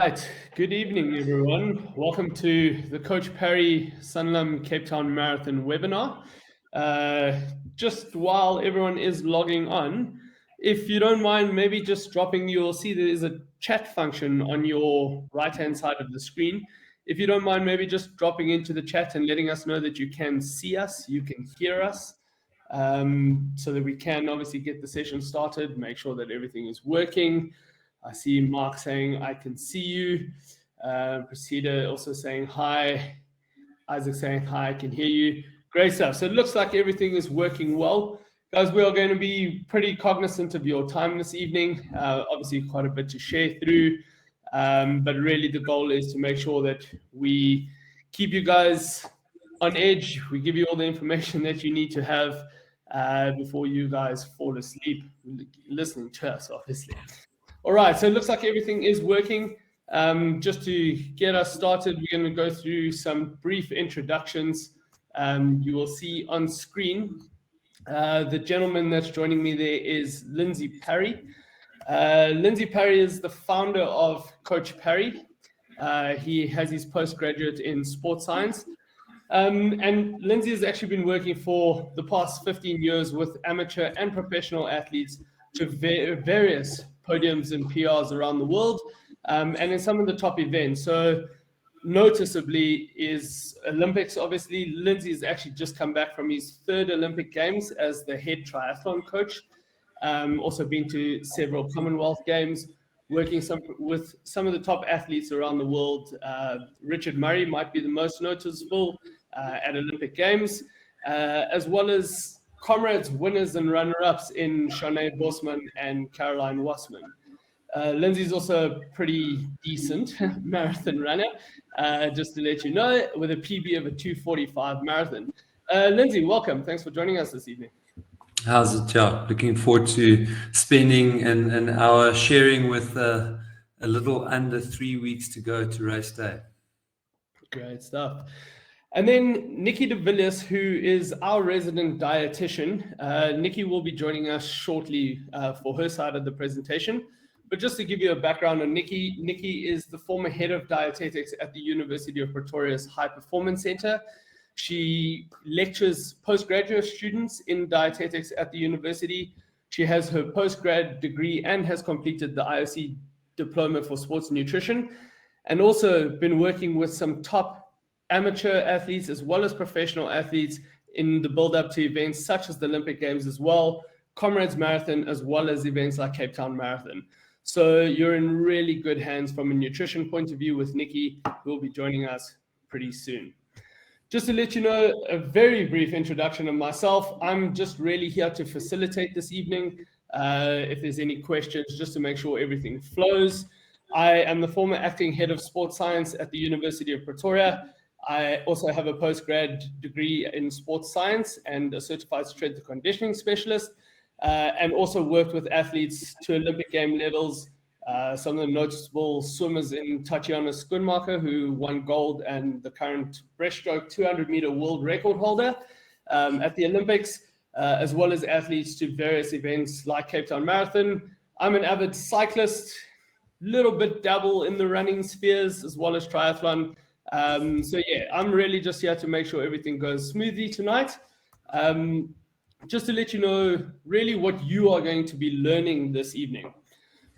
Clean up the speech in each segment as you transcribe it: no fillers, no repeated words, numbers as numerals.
Right, good evening, everyone. Welcome to the Coach Parry Sanlam Cape Town Marathon webinar. Just while everyone is logging on, if you don't mind, maybe just dropping, you'll see there is a chat function on your right-hand side of the screen. If you don't mind, maybe just dropping into the chat and letting us know that you can see us, you can hear us, so that we can obviously get the session started, make sure that everything is working. I see Mark saying, I can see you. Priscilla also saying hi. Isaac saying hi, I can hear you. Great stuff. So it looks like everything is working well. Guys, we are going to be pretty cognizant of your time this evening. Obviously, quite a bit to share through. But really, the goal is to make sure that we keep you guys on edge. We give you all the information that you need to have before you guys fall asleep listening to us, obviously. All right, so it looks like everything is working. Just to get us started, we're going to go through some brief introductions. You will see on screen, the gentleman that's joining me there is Lindsey Parry. Lindsey Parry is the founder of Coach Parry. He has his postgraduate in sports science. And Lindsey has actually been working for the past 15 years with amateur and professional athletes to various podiums and PRs around the world, and in some of the top events. So noticeably is Olympics, obviously. Lindsey has actually just come back from his third Olympic Games as the head triathlon coach. Also been to several Commonwealth Games, working with some of the top athletes around the world. Richard Murray might be the most noticeable at Olympic Games, as well as comrades, winners, and runner-ups in Shanae Bosman and Caroline Wassman. Lindsey's also a pretty decent marathon runner, just to let you know, with a PB of a 2:45 marathon. Lindsey, welcome. Thanks for joining us this evening. How's it, yeah? Looking forward to spending an hour sharing with a little under 3 weeks to go to race day. Great stuff. And then Nicki de Villiers, who is our resident dietitian. Nicki will be joining us shortly for her side of the presentation. But just to give you a background on Nicki, Nicki is the former head of dietetics at the University of Pretoria's High Performance Center. She lectures postgraduate students in dietetics at the university. She has her postgrad degree and has completed the IOC diploma for sports nutrition, and also been working with some top amateur athletes as well as professional athletes in the build-up to events such as the Olympic Games as well, Comrades Marathon, as well as events like Cape Town Marathon. So you're in really good hands from a nutrition point of view with Nicki, who will be joining us pretty soon. Just to let you know, a very brief introduction of myself. I'm just really here to facilitate this evening. If there's any questions, just to make sure everything flows. I am the former acting head of sports science at the University of Pretoria. I also have a postgrad degree in sports science and a certified strength and conditioning specialist, and also worked with athletes to Olympic game levels. Some of the noticeable swimmers in Tatiana Schoenmaker, who won gold and the current breaststroke 200-meter world record holder at the Olympics, as well as athletes to various events like Cape Town Marathon. I'm an avid cyclist, little bit dabble in the running spheres as well as triathlon. So yeah, I'm really just here to make sure everything goes smoothly tonight. Just to let you know really what you are going to be learning this evening.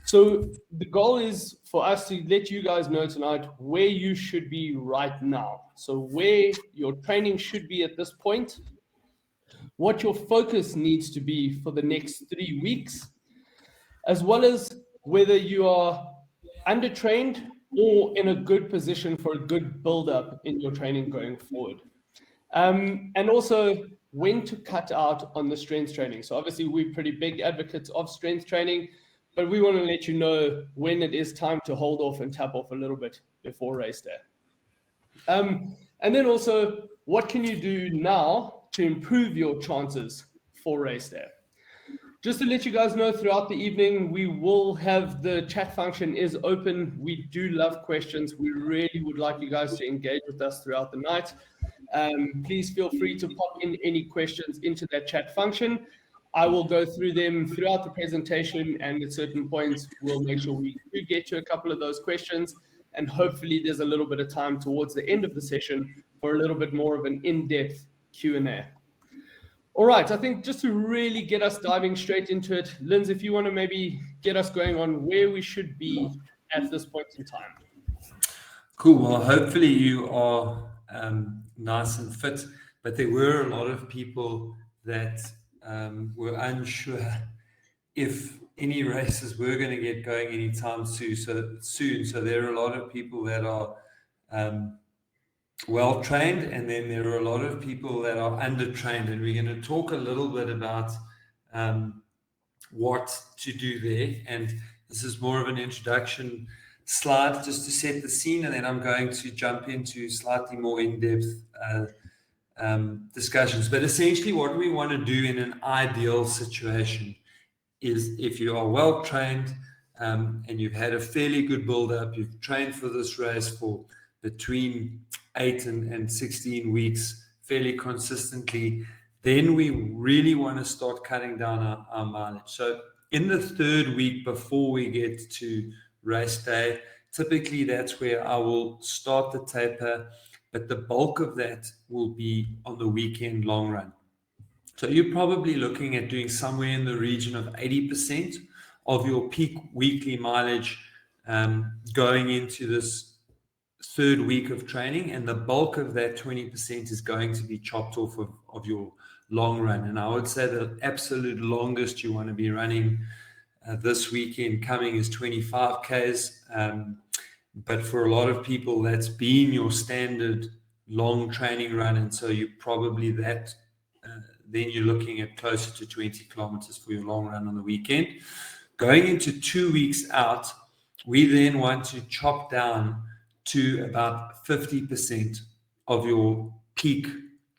So the goal is for us to let you guys know tonight where you should be right now. So where your training should be at this point, what your focus needs to be for the next 3 weeks, as well as whether you are undertrained or in a good position for a good build-up in your training going forward. And also when to cut out on the strength training. So obviously we're pretty big advocates of strength training, but we want to let you know when it is time to hold off and tap off a little bit before race day. And then also, what can you do now to improve your chances for race day? Just to let you guys know, throughout the evening, we will have the chat function is open. We do love questions. We really would like you guys to engage with us throughout the night. Please feel free to pop in any questions into that chat function. I will go through them throughout the presentation, and at certain points, we'll make sure we do get to a couple of those questions. and hopefully there's a little bit of time towards the end of the session for a little bit more of an in-depth Q&A. All right, I think just to really get us diving straight into it, Lindsey, if you want to maybe get us going on where we should be at this point in time. Cool. Well, hopefully you are nice and fit, but there were a lot of people that were unsure if any races were going to get going anytime soon. So there are a lot of people that are well trained, and then there are a lot of people that are under trained, and we're going to talk a little bit about what to do there. And this is more of an introduction slide just to set the scene, and then I'm going to jump into slightly more in-depth discussions. But essentially what we want to do in an ideal situation is, if you are well trained and you've had a fairly good build-up, you've trained for this race for between 8 and 16 weeks fairly consistently, then we really want to start cutting down our mileage. So in the third week before we get to race day, typically that's where I will start the taper, but the bulk of that will be on the weekend long run. So you're probably looking at doing somewhere in the region of 80% of your peak weekly mileage going into this third week of training, and the bulk of that 20% is going to be chopped off of your long run. And I would say the absolute longest you want to be running this weekend coming is 25 Ks. But for a lot of people, that's been your standard long training run. And so you probably then you're looking at closer to 20 kilometers for your long run on the weekend. Going into 2 weeks out, we then want to chop down to about 50% of your peak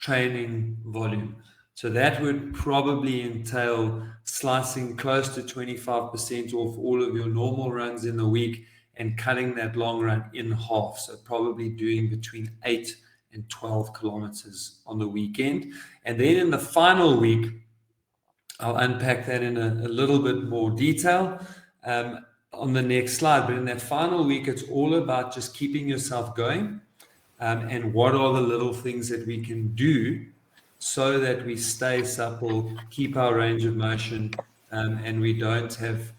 training volume. So that would probably entail slicing close to 25% off all of your normal runs in the week and cutting that long run in half. So probably doing between 8 and 12 kilometers on the weekend. And then in the final week, I'll unpack that in a little bit more detail on the next slide. But in that final week, it's all about just keeping yourself going and what are the little things that we can do so that we stay supple, keep our range of motion, and we don't have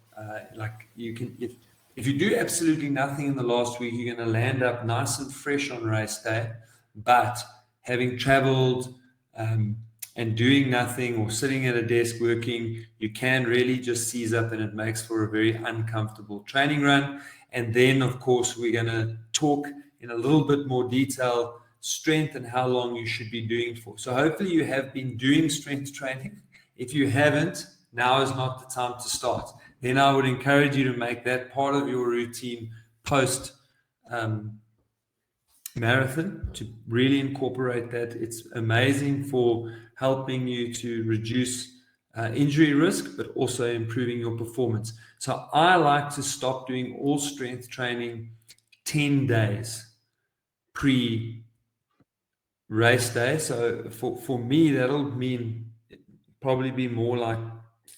if you do absolutely nothing in the last week, you're going to land up nice and fresh on race day. But having traveled and doing nothing or sitting at a desk working, you can really just seize up, and it makes for a very uncomfortable training run. And then, of course, we're going to talk in a little bit more detail strength and how long you should be doing for. So hopefully you have been doing strength training. If you haven't, now is not the time to start. Then I would encourage you to make that part of your routine post marathon, to really incorporate that. It's amazing for helping you to reduce injury risk, but also improving your performance. So I like to stop doing all strength training 10 days pre-race day. So for me, that'll mean probably be more like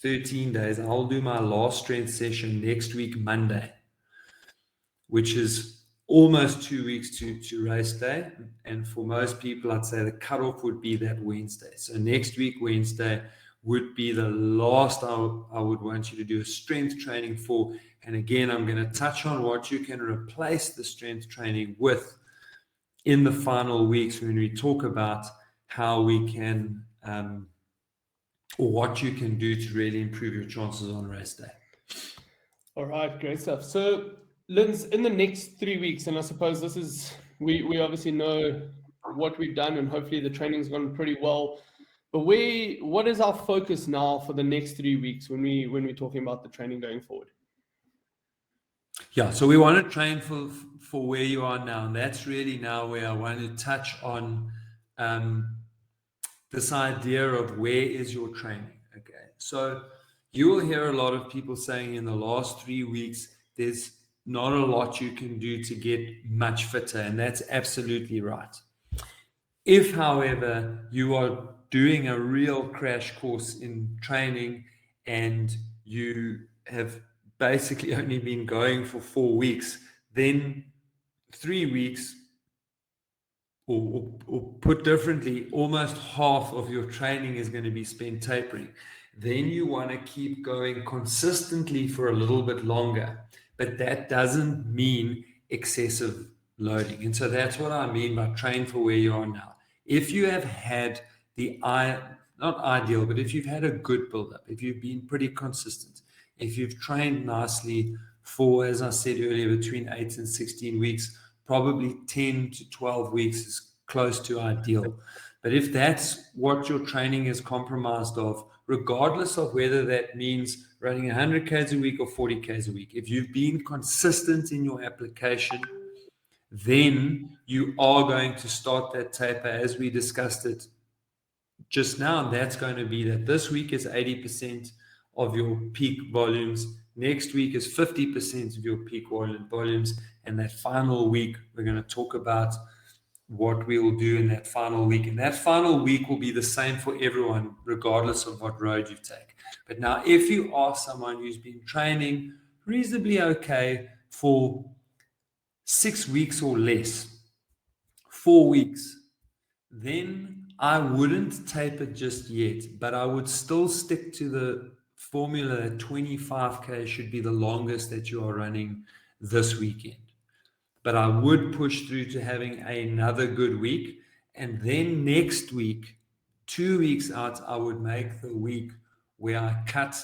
13 days. I'll do my last strength session next week, Monday, which is almost 2 weeks to race day. And for most people, I'd say the cutoff would be that Wednesday. So next week, Wednesday, would be the last I would want you to do a strength training for. And again, I'm going to touch on what you can replace the strength training with in the final weeks when we talk about how we can, or what you can do to really improve your chances on race day. All right, great stuff. So, Linz, in the next 3 weeks, and I suppose this is, we obviously know what we've done, and hopefully the training's gone pretty well. But what is our focus now for the next 3 weeks when we're talking about the training going forward? Yeah, so we want to train for where you are now, and that's really now where I want to touch on this idea of where is your training. Okay, so you will hear a lot of people saying in the last 3 weeks, there's not a lot you can do to get much fitter, and that's absolutely right. If, however, you are doing a real crash course in training and you have basically only been going for 4 weeks, then 3 weeks, or put differently, almost half of your training is going to be spent tapering. Then you want to keep going consistently for a little bit longer, but that doesn't mean excessive loading. And so that's what I mean by train for where you are now. If you have had not ideal, but if you've had a good build-up, if you've been pretty consistent, if you've trained nicely for, as I said earlier, between 8 and 16 weeks, probably 10 to 12 weeks is close to ideal. But if that's what your training is compromised of, regardless of whether that means running 100 Ks a week or 40 Ks a week, if you've been consistent in your application, then you are going to start that taper as we discussed it just now. And that's going to be that this week is 80% of your peak volumes. Next week is 50% of your peak volumes. And that final week, we're going to talk about what we will do in that final week. And that final week will be the same for everyone, regardless of what road you take. But now, if you are someone who's been training reasonably okay for 6 weeks or less, 4 weeks, then I wouldn't taper just yet, but I would still stick to the formula that 25K should be the longest that you are running this weekend. But I would push through to having another good week. And then next week, 2 weeks out, I would make the week where I cut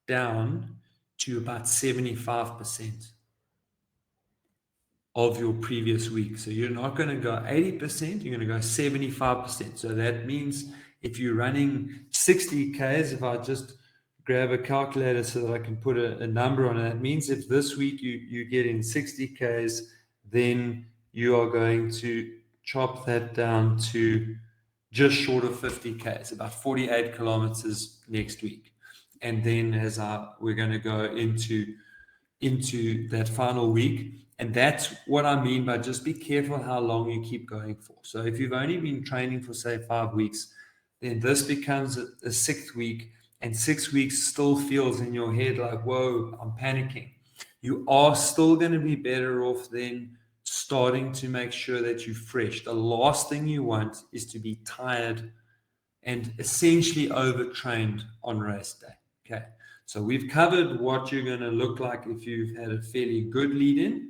down to about 75% of your previous week. So you're not going to go 80%, you're going to go 75%. So that means if you're running 60 Ks, if I just grab a calculator so that I can put a number on it, that means if this week you get in 60 Ks, then you are going to chop that down to just short of 50 Ks, about 48 kilometers next week. And then we're going to go into that final week. And that's what I mean by just be careful how long you keep going for. So if you've only been training for, say, 5 weeks, then this becomes a 6th week, and 6 weeks still feels in your head like, whoa, I'm panicking. You are still going to be better off then starting to make sure that you're fresh. The last thing you want is to be tired and essentially overtrained on race day. Okay. So we've covered what you're going to look like if you've had a fairly good lead in,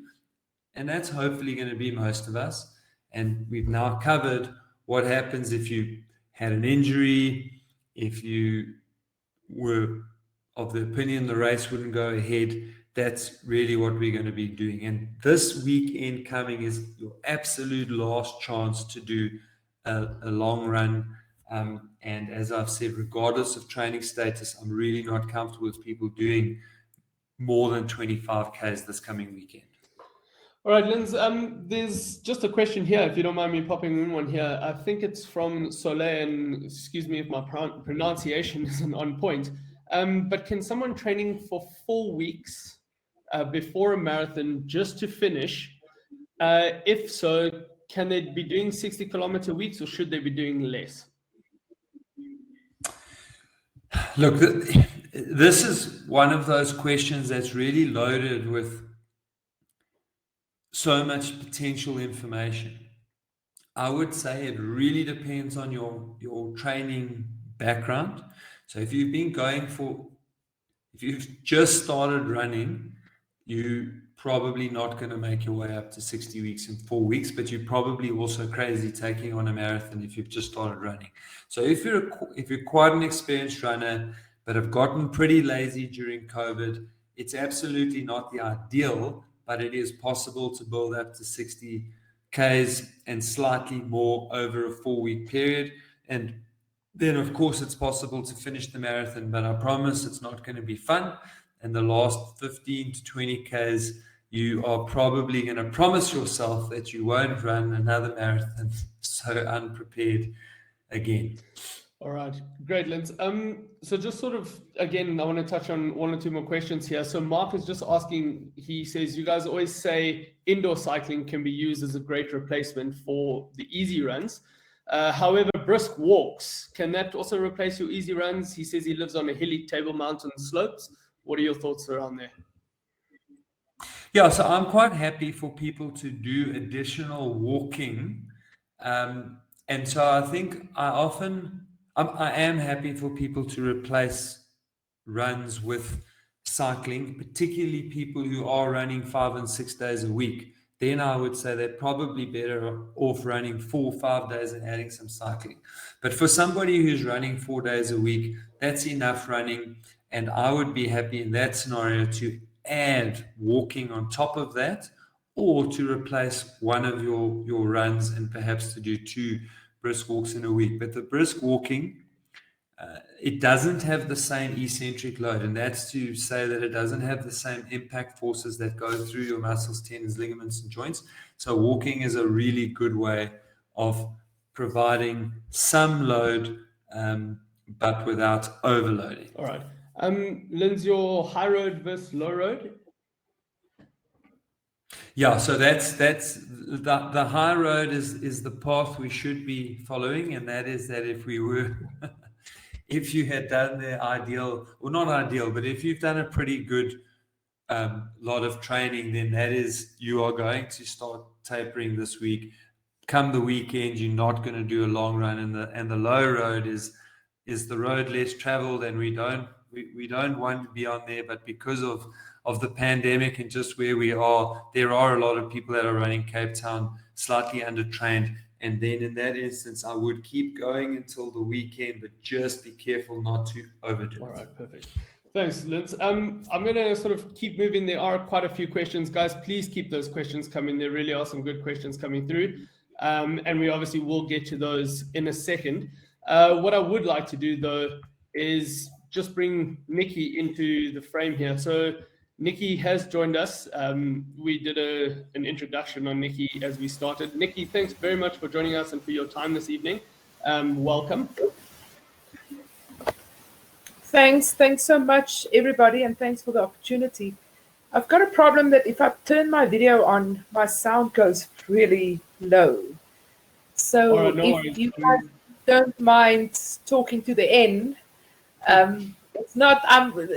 and that's hopefully going to be most of us. And we've now covered what happens if you had an injury, if you were of the opinion the race wouldn't go ahead. That's really what we're going to be doing. And this weekend coming is your absolute last chance to do a long run. And as I've said, regardless of training status, I'm really not comfortable with people doing more than 25 Ks this coming weekend. All right, Linz, there's just a question here, if you don't mind me popping in one here. I think it's from Soleil, and excuse me if my pronunciation isn't on point. But can someone training for 4 weeks before a marathon just to finish, if so, can they be doing 60-kilometer weeks, or should they be doing less? Look, this is one of those questions that's really loaded with so much potential information. I would say it really depends on your training background. So if you've just started running, you're probably not going to make your way up to 60 weeks in 4 weeks, but you're probably also crazy taking on a marathon if you've just started running. So if you're quite an experienced runner, but have gotten pretty lazy during COVID, it's absolutely not the ideal, but it is possible to build up to 60 Ks and slightly more over a 4-week period. And then, of course, it's possible to finish the marathon, but I promise it's not going to be fun. And the last 15 to 20 Ks, you are probably going to promise yourself that you won't run another marathon so unprepared again. All right, great, Linz. So just sort of, again, I want to touch on 1 or 2 more questions here. So Mark is just asking, he says, you guys always say indoor cycling can be used as a great replacement for the easy runs. However, brisk walks, can that also replace your easy runs? He says he lives on a hilly Table Mountain slopes. What are your thoughts around there? Yeah, so I'm quite happy for people to do additional walking. And so I think I am happy for people to replace runs with cycling, particularly people who are running 5 and 6 days a week. Then I would say they're probably better off running 4 or 5 days and adding some cycling. But for somebody who's running 4 days a week, that's enough running. And I would be happy in that scenario to add walking on top of that, or to replace one of your runs and perhaps to do 2 brisk walks in a week. But the brisk walking, it doesn't have the same eccentric load, and that's to say that it doesn't have the same impact forces that go through your muscles, tendons, ligaments, and joints. So walking is a really good way of providing some load, but without overloading. All right. Lindsey, your high road versus low road? Yeah, so that's the high road is the path we should be following, and that is that if we were if you had done the ideal, or not ideal, but if you've done a pretty good lot of training, then that is, you are going to start tapering this week. Come the weekend, you're not going to do a long run, and the low road is the road less traveled, and we don't want to be on there, but because of the pandemic and just where we are, there are a lot of people that are running Cape Town slightly undertrained. And then in that instance, I would keep going until the weekend, but just be careful not to overdo it. All right, perfect. Thanks, Linz. I'm going to sort of keep moving. There are quite a few questions. Guys, please keep those questions coming. There really are some good questions coming through. And we obviously will get to those in a second. What I would like to do, though, is just bring Nicki into the frame here. So Nicki has joined us. We did an introduction on Nicki as we started. Nicki, thanks very much for joining us and for your time this evening. Welcome. Thanks so much, everybody, and thanks for the opportunity. I've got a problem that if I turn my video on, my sound goes really low. So right, no if worries. you guys don't mind talking to the end, it's not.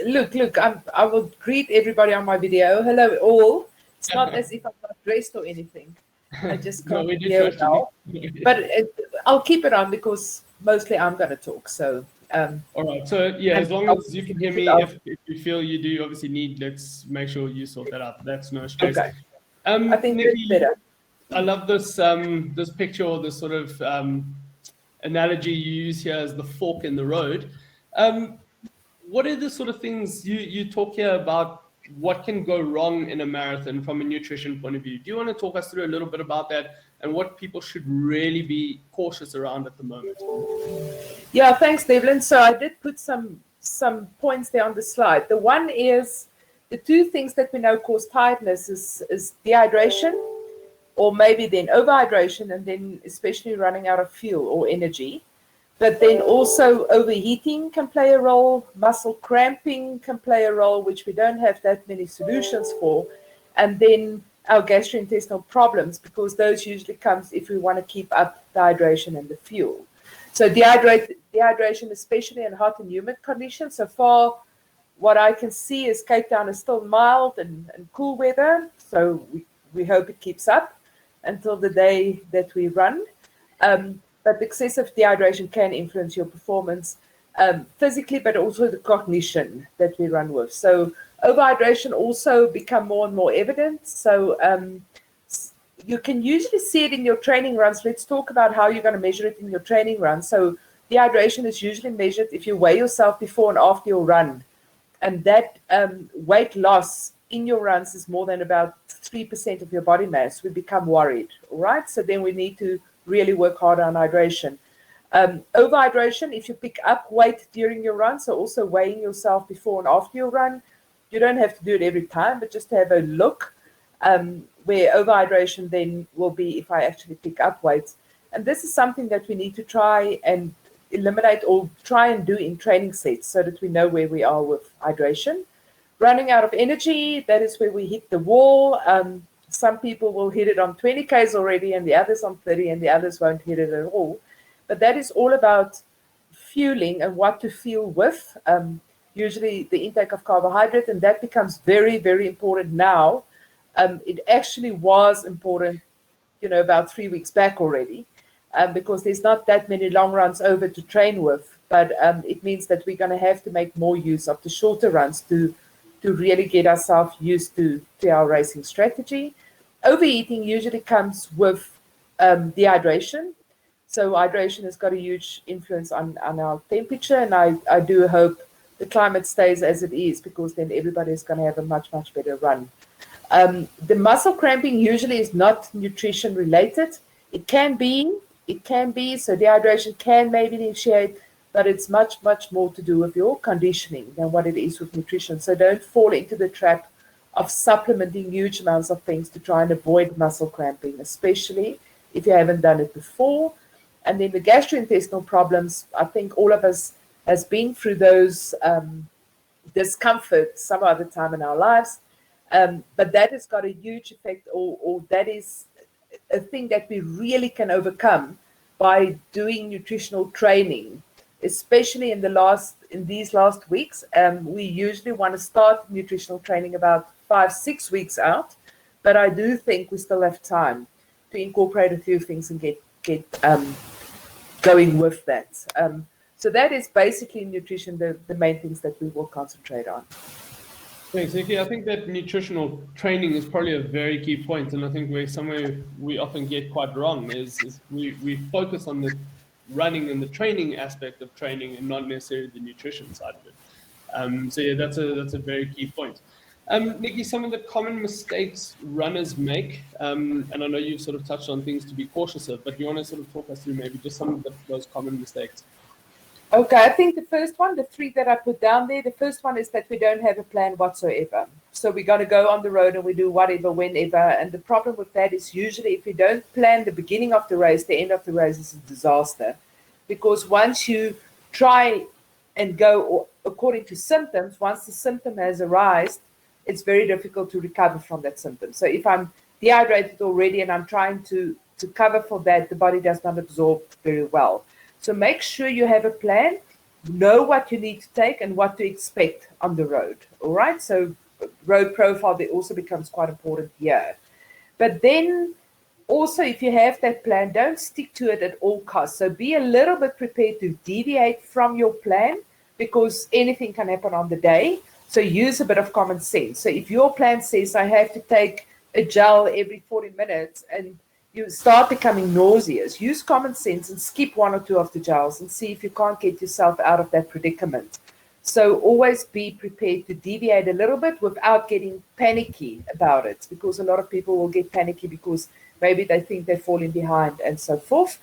Look. I will greet everybody on my video. Hello, all. It's not as if I'm not dressed or anything. I just can't hear it now. But I'll keep it on because mostly I'm going to talk. So. All right. So yeah, as long as you can hear me, if you feel you do obviously need, let's make sure you sort that out. That's no stress. Okay. I think Nicki, it's better. I love this this picture, or this sort of analogy you use here as the fork in the road. What are the sort of things you talk here about? What can go wrong in a marathon from a nutrition point of view? Do you want to talk us through a little bit about that and what people should really be cautious around at the moment? Yeah, thanks, Devlin. So I did put some points there on the slide. The one is the 2 things that we know cause tiredness is dehydration, or maybe then overhydration, and then especially running out of fuel or energy. But then also overheating can play a role, muscle cramping can play a role, which we don't have that many solutions for, and then our gastrointestinal problems, because those usually comes if we want to keep up the hydration and the fuel. So dehydration, especially in hot and humid conditions. So far, what I can see is Cape Town is still mild and cool weather, so we hope it keeps up until the day that we run. But excessive dehydration can influence your performance physically, but also the cognition that we run with. So overhydration also become more and more evident. So you can usually see it in your training runs. Let's talk about how you're going to measure it in your training run. So dehydration is usually measured if you weigh yourself before and after your run. And that weight loss in your runs is more than about 3% of your body mass. We become worried, all right? So then we need to really work hard on hydration. Overhydration, if you pick up weight during your run, so also weighing yourself before and after your run, you don't have to do it every time, but just have a look where overhydration then will be if I actually pick up weights. And this is something that we need to try and eliminate or try and do in training sets so that we know where we are with hydration. Running out of energy, that is where we hit the wall. Some people will hit it on 20 Ks already and the others on 30 and the others won't hit it at all. But that is all about fueling and what to fuel with. Usually the intake of carbohydrate, and that becomes very, very important now It actually was important, about 3 weeks back already, because there's not that many long runs over to train with. But it means that we're going to have to make more use of the shorter runs to really get ourselves used to our racing strategy. Overeating usually comes with dehydration. So hydration has got a huge influence on our temperature, and I do hope the climate stays as it is, because then everybody's going to have a much, much better run. The muscle cramping usually is not nutrition related. It can be, so dehydration can maybe initiate, but it's much, much more to do with your conditioning than what it is with nutrition. So don't fall into the trap of supplementing huge amounts of things to try and avoid muscle cramping, especially if you haven't done it before. And then the gastrointestinal problems, I think all of us has been through those discomfort some other time in our lives. But that has got a huge effect, or that is a thing that we really can overcome by doing nutritional training, especially in these last weeks. We usually want to start nutritional training about 5-6 weeks out, but I do think we still have time to incorporate a few things and get going with that. So that is basically nutrition, the main things that we will concentrate on. Thanks, Nicki. I think that nutritional training is probably a very key point, and I think somewhere we often get quite wrong is we focus on the running and the training aspect of training and not necessarily the nutrition side of it. So yeah, that's a very key point. Nicki, some of the common mistakes runners make, and I know you've sort of touched on things to be cautious of, but you want to sort of talk us through maybe just some of those common mistakes. Okay, I think the first one, the 3 that I put down there, the first one is that we don't have a plan whatsoever. So we're going to go on the road and we do whatever, whenever. And the problem with that is usually if you don't plan the beginning of the race, the end of the race is a disaster. Because once you try and go according to symptoms, once the symptom has arisen, it's very difficult to recover from that symptom. So if I'm dehydrated already and I'm trying to cover for that, the body does not absorb very well. So make sure you have a plan, know what you need to take and what to expect on the road. All right. So road profile, that also becomes quite important here. But then also, if you have that plan, don't stick to it at all costs. So be a little bit prepared to deviate from your plan, because anything can happen on the day. So use a bit of common sense. So if your plan says I have to take a gel every 40 minutes and you start becoming nauseous, use common sense and skip 1 or 2 of the gels and see if you can't get yourself out of that predicament. So always be prepared to deviate a little bit without getting panicky about it, because a lot of people will get panicky because maybe they think they're falling behind and so forth.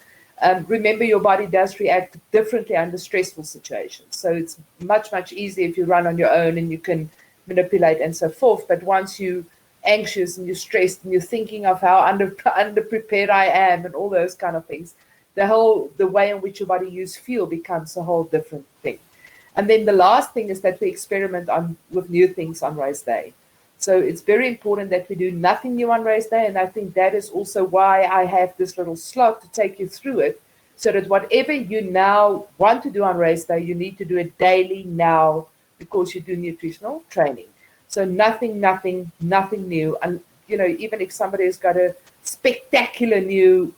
Remember, your body does react differently under stressful situations. So it's much, much easier if you run on your own and you can manipulate and so forth. But once you anxious and you're stressed and you're thinking of how underprepared I am and all those kind of things, the way in which your body uses fuel becomes a whole different thing. And then the last thing is that we experiment with new things on race day. So it's very important that we do nothing new on race day, and I think that is also why I have this little slot to take you through it, so that whatever you now want to do on race day, you need to do it daily now, because you do nutritional training. So nothing new. And, even if somebody has got a spectacular new,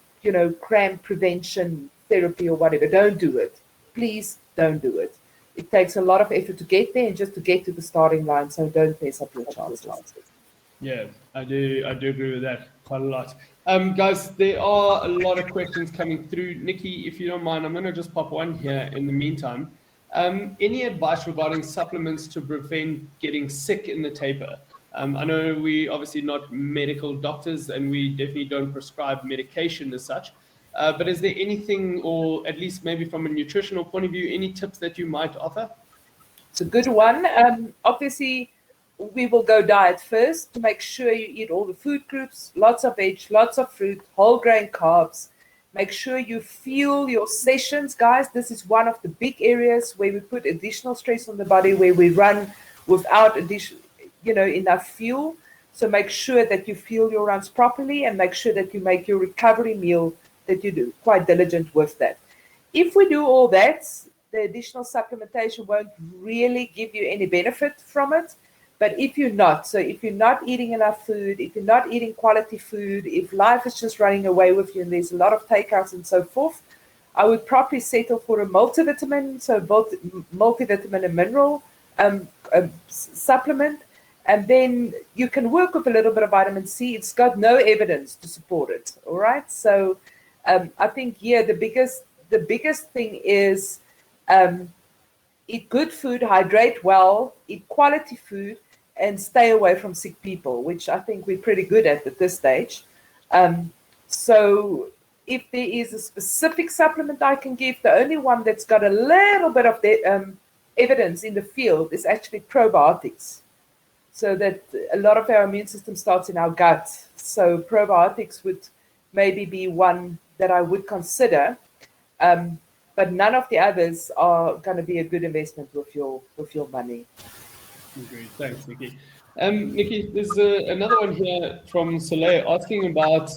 cramp prevention therapy or whatever, don't do it. Please don't do it. It takes a lot of effort to get there and just to get to the starting line. So don't mess up your chances. Yeah, I do agree with that quite a lot. Guys, there are a lot of questions coming through. Nicki, if you don't mind, I'm going to just pop one here in the meantime. Any advice regarding supplements to prevent getting sick in the taper? I know we obviously not medical doctors and we definitely don't prescribe medication as such. But is there anything, or at least maybe from a nutritional point of view, any tips that you might offer? It's a good one. Obviously, we will go diet first to make sure you eat all the food groups, lots of veg, lots of fruit, whole grain carbs. Make sure you fuel your sessions, guys. This is one of the big areas where we put additional stress on the body, where we run without enough fuel. So make sure that you fuel your runs properly and make sure that you make your recovery meal that you do quite diligent with that. If we do all that, the additional supplementation won't really give you any benefit from it. But if you're not, so if you're not eating enough food, if you're not eating quality food, if life is just running away with you and there's a lot of takeouts and so forth, I would probably settle for a multivitamin, so multivitamin and mineral supplement. And then you can work with a little bit of vitamin C. It's got no evidence to support it. All right. So I think, the biggest thing is eat good food, hydrate well, eat quality food, and stay away from sick people, which I think we're pretty good at this stage. So if there is a specific supplement I can give, the only one that's got a little bit of the, evidence in the field is actually probiotics. So that a lot of our immune system starts in our gut. So probiotics would maybe be one that I would consider. But none of the others are going to be a good investment with your money. Great, thanks, Nicki. Nicki, there's another one here from Soleil asking about,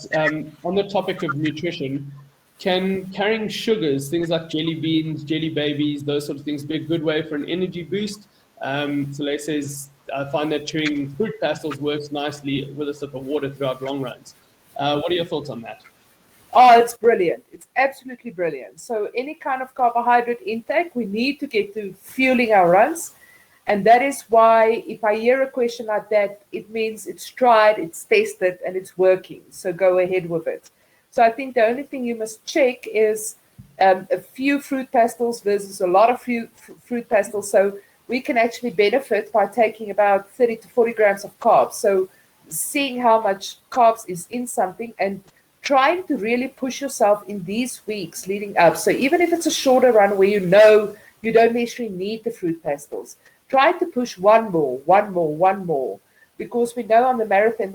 on the topic of nutrition, can carrying sugars, things like jelly beans, jelly babies, those sort of things, be a good way for an energy boost? Soleil says, I find that chewing fruit pastels works nicely with a sip of water throughout long runs. What are your thoughts on that? Oh, it's brilliant. It's absolutely brilliant. So any kind of carbohydrate intake, we need to get to fueling our runs. And that is why if I hear a question like that, it means it's tried, it's tested, and it's working. So go ahead with it. So I think the only thing you must check is a few fruit pastels versus a lot of fruit pastels. So we can actually benefit by taking about 30 to 40 grams of carbs. So seeing how much carbs is in something and trying to really push yourself in these weeks leading up. So even if it's a shorter run where you know you don't necessarily need the fruit pastels, try to push one more. Because we know on the marathon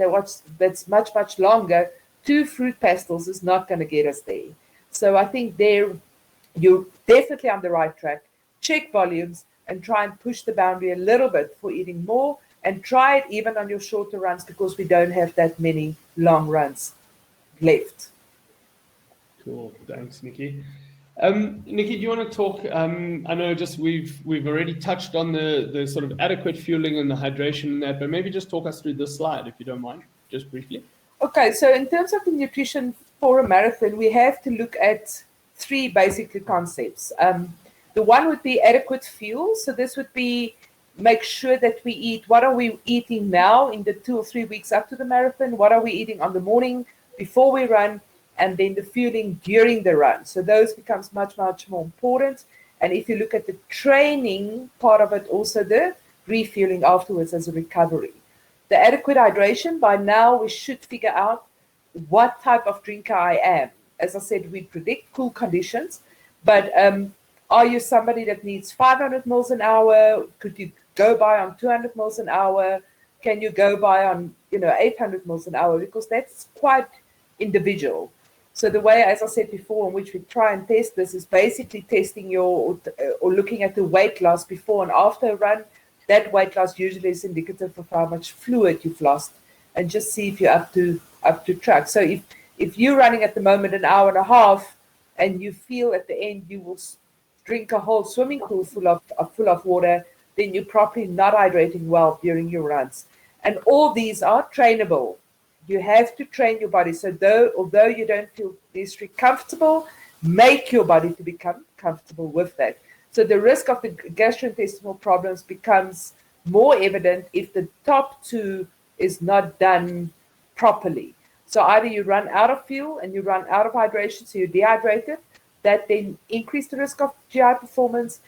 that's much, much longer, 2 fruit pastels is not going to get us there. So I think there you're definitely on the right track. Check volumes and try and push the boundary a little bit for eating more, and try it even on your shorter runs because we don't have that many long runs left. Cool, thanks, Nicki. Nicki, do you want to talk? I know just we've already touched on the sort of adequate fueling and the hydration and that, but maybe just talk us through this slide if you don't mind, just briefly. Okay, so in terms of the nutrition for a marathon, we have to look at 3 basically concepts. The one would be adequate fuel. So this would be make sure that we eat, what are we eating now in the 2 or 3 weeks up to the marathon? What are we eating on the morning before we run? And then the fueling during the run. So those becomes much, much more important. And if you look at the training part of it, also the refueling afterwards as a recovery. The adequate hydration, by now we should figure out what type of drinker I am. As I said, we predict cool conditions, but are you somebody that needs 500 mils an hour? Could you go by on 200 mils an hour? Can you go by on 800 mils an hour? Because that's quite individual. So the way, as I said before, in which we try and test this is basically testing or looking at the weight loss before and after a run. That weight loss usually is indicative of how much fluid you've lost, and just see if you're up to track. So if you're running at the moment an hour and a half, and you feel at the end you will drink a whole swimming pool full of water, then you're probably not hydrating well during your runs. And all these are trainable. You have to train your body. So although you don't feel necessarily comfortable, make your body to become comfortable with that. So the risk of the gastrointestinal problems becomes more evident if the top 2 is not done properly. So either you run out of fuel and you run out of hydration, so you're dehydrated, that then increase the risk of GI performance,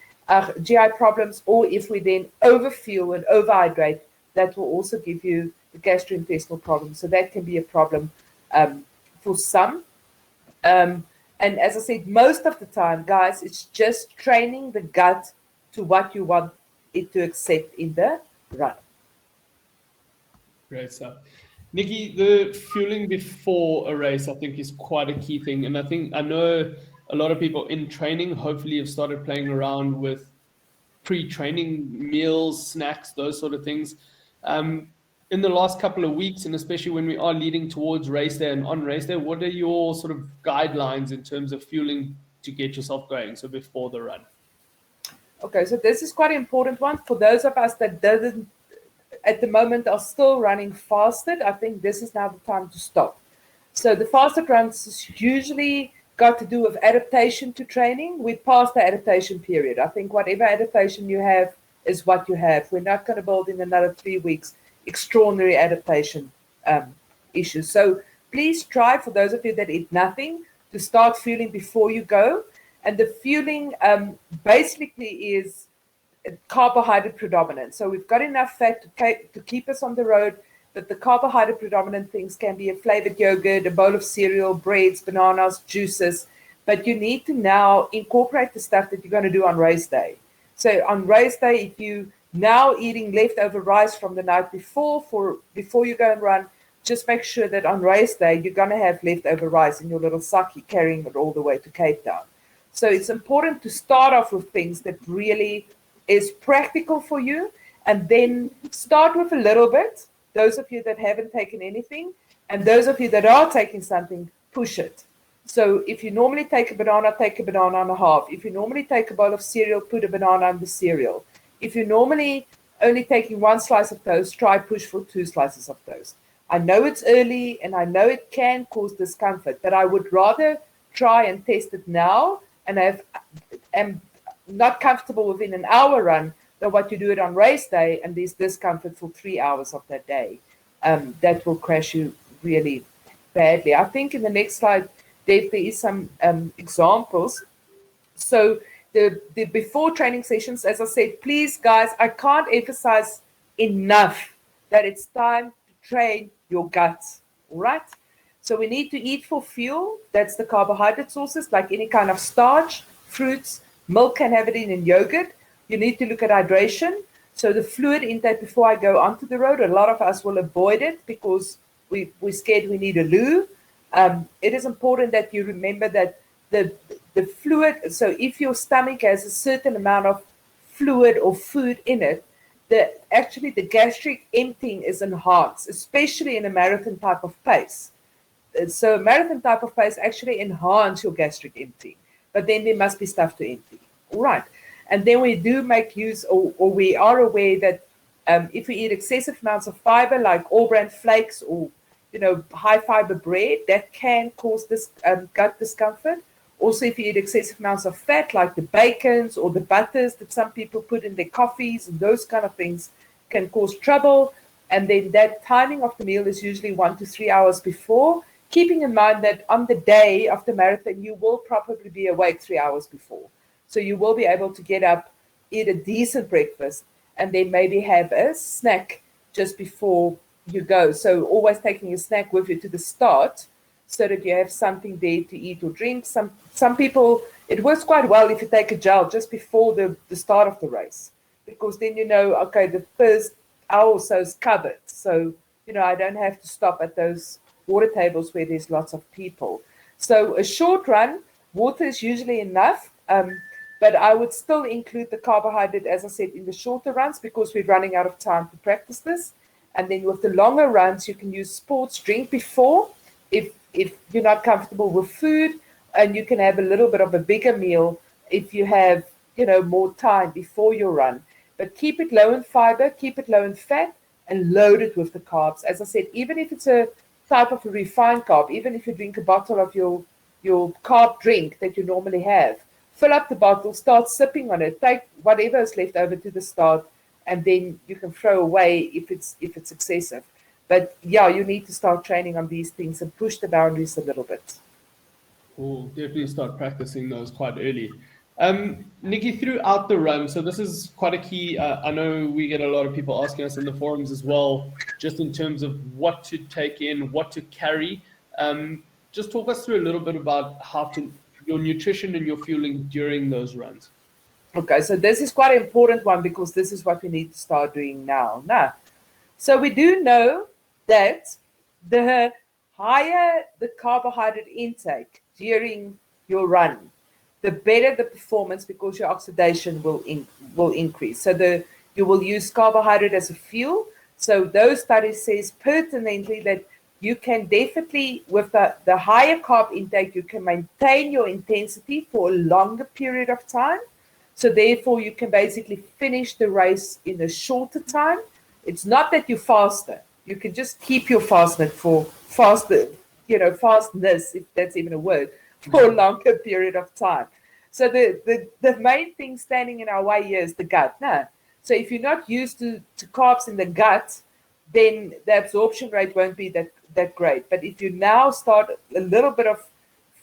GI problems, or if we then overfuel and overhydrate, that will also give you the gastrointestinal problems. So that can be a problem for some. And as I said, most of the time, guys, it's just training the gut to what you want it to accept in the run. Great stuff. Nicki, the fueling before a race, I think, is quite a key thing. And I know a lot of people in training, hopefully, have started playing around with pre-training meals, snacks, those sort of things. In the last couple of weeks, and especially when we are leading towards race day and on race day, what are your sort of guidelines in terms of fueling to get yourself going, so before the run? Okay, so this is quite an important one for those of us that at the moment are still running fasted, I think this is now the time to stop. So the fasted runs is usually got to do with adaptation to training. We're past the adaptation period. I think whatever adaptation you have is what you have. We're not going to build in another 3 weeks extraordinary adaptation issues. So please try, for those of you that eat nothing, to start fueling before you go. And the fueling basically is carbohydrate predominant. So we've got enough fat to keep us on the road, but the carbohydrate predominant things can be a flavored yogurt, a bowl of cereal, breads, bananas, juices. But you need to now incorporate the stuff that you're going to do on race day. So on race day, if you now eating leftover rice from the night before you go and run, just make sure that on race day, you're going to have leftover rice in your little saki, carrying it all the way to Cape Town. So it's important to start off with things that really is practical for you, and then start with a little bit. Those of you that haven't taken anything, and those of you that are taking something, push it. So if you normally take a banana, take a banana and a half. If you normally take a bowl of cereal, put a banana in the cereal. If you're normally only taking 1 slice of toast, try push for 2 slices of toast. I know it's early and I know it can cause discomfort, but I would rather try and test it now and am not comfortable within an hour run than what you do it on race day and there's discomfort for 3 hours of that day. That will crash you really badly. I think in the next slide, Dave, there is some examples. So the before training sessions, as I said, please, guys, I can't emphasize enough that it's time to train your guts, all right? So we need to eat for fuel. That's the carbohydrate sources, like any kind of starch, fruits, milk can have it in yogurt. You need to look at hydration. So the fluid intake before I go onto the road, a lot of us will avoid it because we're scared we need a loo. It is important that you remember that the fluid, so if your stomach has a certain amount of fluid or food in it, actually the gastric emptying is enhanced, especially in a marathon type of pace. So a marathon type of pace actually enhance your gastric emptying, but then there must be stuff to empty. All right. And then we do make use, or we are aware that if we eat excessive amounts of fiber, like all bran flakes or high fiber bread, that can cause this gut discomfort. Also, if you eat excessive amounts of fat, like the bacons or the butters that some people put in their coffees, and those kind of things can cause trouble. And then that timing of the meal is usually 1 to 3 hours before, keeping in mind that on the day of the marathon, you will probably be awake 3 hours before. So you will be able to get up, eat a decent breakfast, and then maybe have a snack just before you go. So always taking a snack with you to the start so that you have something there to eat or drink. Some people, it works quite well if you take a gel just before the start of the race, because then okay, the first hour or so is covered. So, I don't have to stop at those water tables where there's lots of people. So a short run, water is usually enough. But I would still include the carbohydrate, as I said, in the shorter runs because we're running out of time to practice this. And then with the longer runs, you can use sports drink before if you're not comfortable with food, and you can have a little bit of a bigger meal if you have, more time before your run. But keep it low in fiber, keep it low in fat, and load it with the carbs. As I said, even if it's a type of a refined carb, even if you drink a bottle of your carb drink that you normally have, fill up the bottle, start sipping on it, take whatever is left over to the start, and then you can throw away if it's excessive. But yeah, you need to start training on these things and push the boundaries a little bit. We'll definitely start practicing those quite early. Nicki, throughout the run, so this is quite a key, I know we get a lot of people asking us in the forums as well, just in terms of what to take in, what to carry. Just talk us through a little bit about your nutrition and your fueling during those runs. Okay, so this is quite an important one because this is what we need to start doing now. So we do know that the higher the carbohydrate intake during your run, the better the performance because your oxidation will increase. So you will use carbohydrate as a fuel. So those studies says pertinently that you can definitely, with the higher carb intake, you can maintain your intensity for a longer period of time. So therefore, you can basically finish the race in a shorter time It's not that you faster. You can just keep your fastness, if that's even a word, for a longer period of time. So the main thing standing in our way here is the gut. No. So if you're not used to carbs in the gut, then the absorption rate won't be that great. But if you now start a little bit of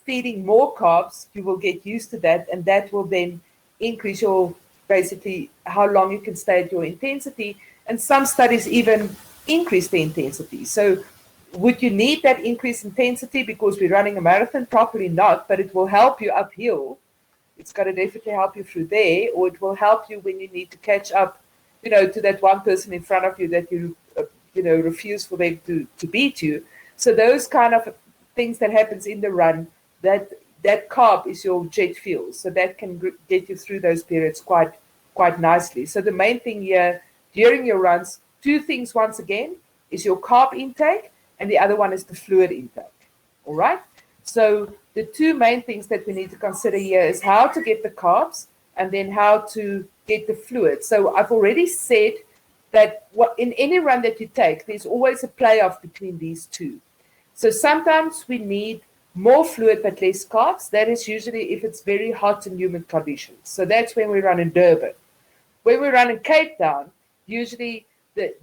feeding more carbs, you will get used to that, and that will then increase your basically how long you can stay at your intensity. And some studies even increase the intensity. So would you need that increased intensity because we're running a marathon? Probably not, but it will help you uphill. It's going to definitely help you through there, or it will help you when you need to catch up, to that one person in front of you that you refuse for them to beat you. So those kind of things that happens in the run, that carb is your jet fuel. So that can get you through those periods quite nicely. So the main thing here during your runs, two things once again, is your carb intake, and the other one is the fluid intake. All right? So the two main things that we need to consider here is how to get the carbs and then how to get the fluid. So I've already said that in any run that you take, there's always a playoff between these two. So sometimes we need more fluid but less carbs. That is usually if it's very hot and humid conditions. So that's when we run in Durban. When we run in Cape Town, usually the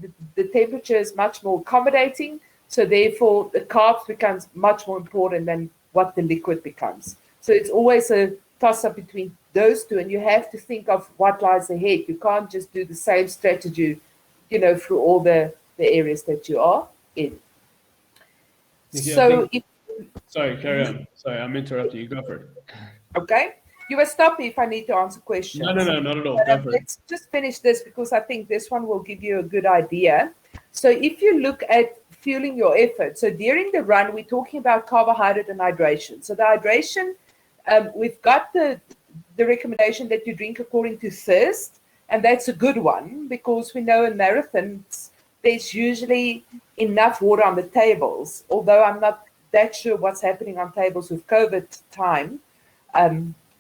temperature is much more accommodating. So therefore, the carbs becomes much more important than what the liquid becomes. So it's always a toss-up between those two, and you have to think of what lies ahead. You can't just do the same strategy, through all the areas that you are in. Nicki, So sorry, carry on. Sorry, I'm interrupting you. Go for it. Okay. You will stop me if I need to answer questions. No, not at all. But, Go for it. let's just finish this because I think this one will give you a good idea. So if you look at fueling your effort, so during the run, we're talking about carbohydrate and hydration. So the hydration, we've got the recommendation that you drink according to thirst, and that's a good one because we know in marathons, there's usually enough water on the tables, although I'm not that sure what's happening on tables with COVID time.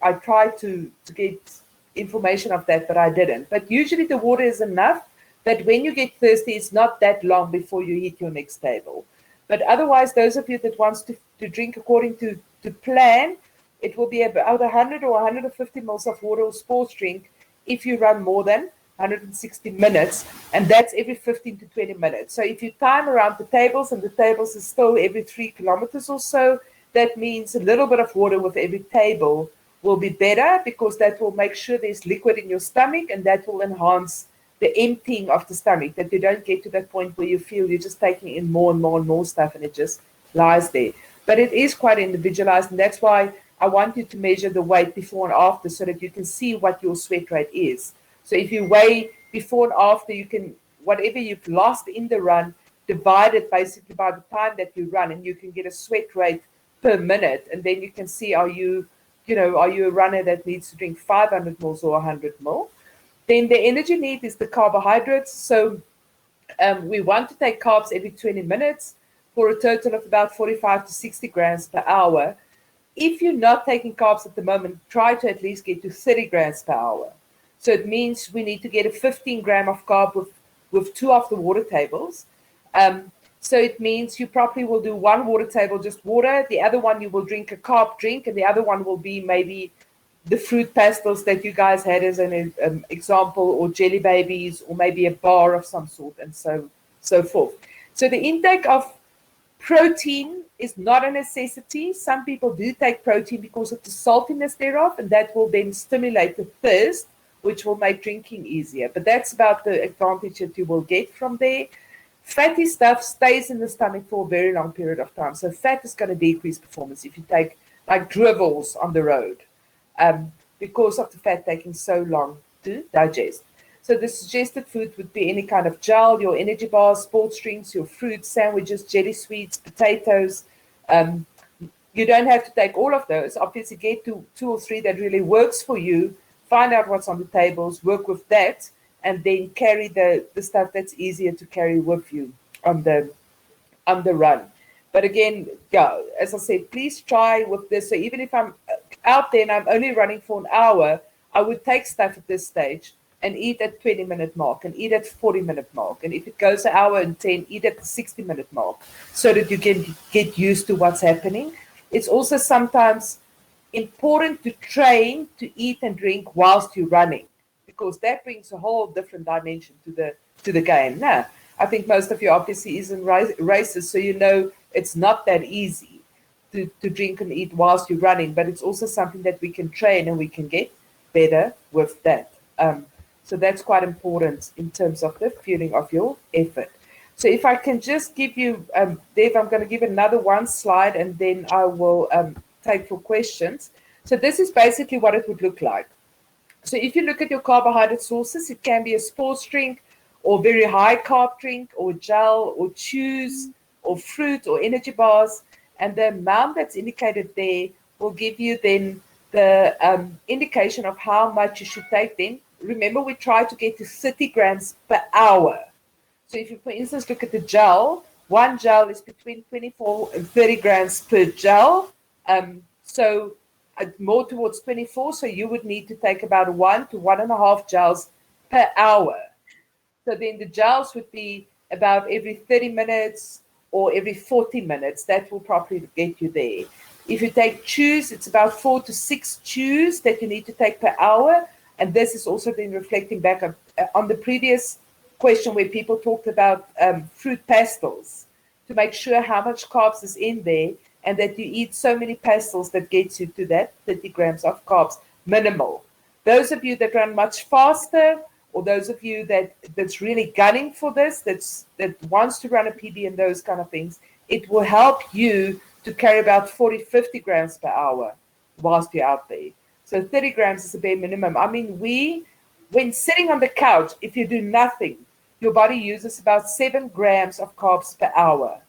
I tried to get information of that, but I didn't. But usually the water is enough that when you get thirsty, it's not that long before you hit your next table. But otherwise, those of you that wants to drink according to plan, it will be about 100 or 150 mils of water or sports drink if you run more than 160 minutes, and that's every 15 to 20 minutes. So if you time around the tables, and the tables is still every 3 kilometers or so, that means a little bit of water with every table will be better because that will make sure there's liquid in your stomach, and that will enhance the emptying of the stomach, that you don't get to that point where you feel you're just taking in more and more and more stuff and it just lies there. But it is quite individualized, and that's why I want you to measure the weight before and after so that you can see what your sweat rate is. So if you weigh before and after, you can, whatever you've lost in the run, divide it basically by the time that you run, and you can get a sweat rate per minute, and then you can see are you a runner that needs to drink 500 mils or 100 mil. Then the energy need is the carbohydrates. So we want to take carbs every 20 minutes for a total of about 45 to 60 grams per hour. If you're not taking carbs at the moment, try to at least get to 30 grams per hour. So it means we need to get a 15 gram of carb with 2 of the water tables. So it means you probably will do 1 water table, just water. The other one you will drink a carb drink, and the other one will be maybe the fruit pastels that you guys had as an example, or jelly babies, or maybe a bar of some sort, and so forth. So the intake of protein is not a necessity. Some people do take protein because of the saltiness thereof, and that will then stimulate the thirst, which will make drinking easier. But that's about the advantage that you will get from there. Fatty stuff stays in the stomach for a very long period of time. So fat is going to decrease performance if you take like dribbles on the road, because of the fat taking so long to digest. So the suggested food would be any kind of gel, your energy bars, sports drinks, your fruits, sandwiches, jelly sweets, potatoes. You don't have to take all of those. Obviously, get to 2 or 3 that really works for you. Find out what's on the tables, work with that, and then carry the stuff that's easier to carry with you on the run. But again, yeah, as I said, please try with this. So even if I'm out there and I'm only running for an hour, I would take stuff at this stage and eat at 20-minute mark and eat at 40-minute mark. And if it goes an hour and 10, eat at the 60-minute mark so that you can get used to what's happening. It's also sometimes important to train to eat and drink whilst you're running, because that brings a whole different dimension to the game. Now, I think most of you obviously is in races, so you know it's not that easy to drink and eat whilst you're running, but it's also something that we can train and we can get better with that. So that's quite important in terms of the fueling of your effort. So if I can just give you, Dave, I'm going to give another one slide and then I will take your questions. So this is basically what it would look like. So if you look at your carbohydrate sources, it can be a sports drink or very high carb drink or gel or chews or fruit or energy bars. And the amount that's indicated there will give you then the indication of how much you should take them. Remember, we try to get to 30 grams per hour. So if you, for instance, look at the gel, one gel is between 24 and 30 grams per gel. So more towards 24. So you would need to take about 1 to 1.5 gels per hour. So then the gels would be about every 30 minutes or every 40 minutes. That will probably get you there. If you take chews, it's about 4 to 6 chews that you need to take per hour. And this is also then reflecting back on the previous question where people talked about fruit pastels, to make sure how much carbs is in there and that you eat so many pastels that gets you to that 30 grams of carbs, minimal. Those of you that run much faster, or those of you that's really gunning for this, that wants to run a PB and those kind of things, it will help you to carry about 40, 50 grams per hour whilst you're out there. So 30 grams is the bare minimum. I mean, when sitting on the couch, if you do nothing, your body uses about 7 grams of carbs per hour.